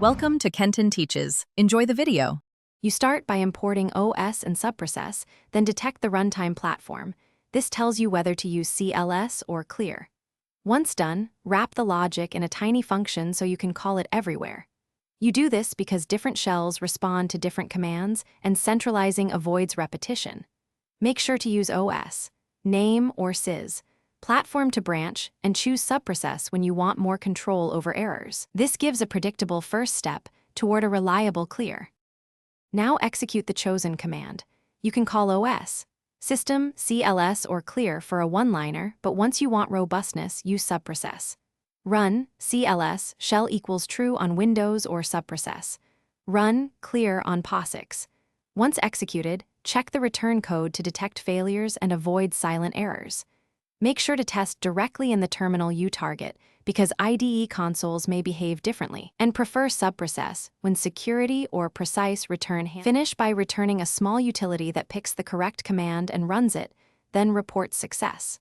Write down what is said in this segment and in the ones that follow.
Welcome to Kenton Teaches. Enjoy the video. You start by importing OS and subprocess, then detect the runtime platform. This tells you whether to use CLS or clear. Once done, wrap the logic in a tiny function so you can call it everywhere. You do this because different shells respond to different commands, and centralizing avoids repetition. Make sure to use OS, name or sys, platform to branch, and choose subprocess when you want more control over errors. This gives a predictable first step toward a reliable clear. Now execute the chosen command. You can call OS, system, CLS, or clear for a one-liner, but once you want robustness, use subprocess. Run, CLS, shell equals true on Windows or subprocess. Run, clear on POSIX. Once executed, check the return code to detect failures and avoid silent errors. Make sure to test directly in the terminal you target, because IDE consoles may behave differently, and prefer subprocess when security or precise return handling. Finish by returning a small utility that picks the correct command and runs it, then reports success.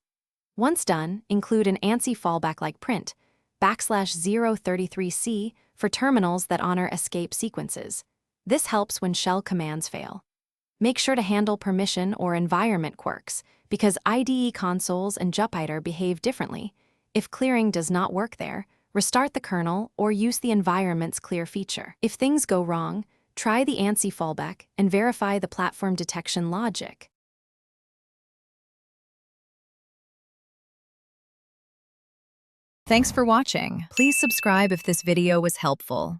Once done, include an ANSI fallback like print, \033C for terminals that honor escape sequences. This helps when shell commands fail. Make sure to handle permission or environment quirks, because IDE consoles and Jupyter behave differently. If clearing does not work there, restart the kernel or use the environment's clear feature. If things go wrong, try the ANSI fallback and verify the platform detection logic. Thanks for watching. Please subscribe if this video was helpful.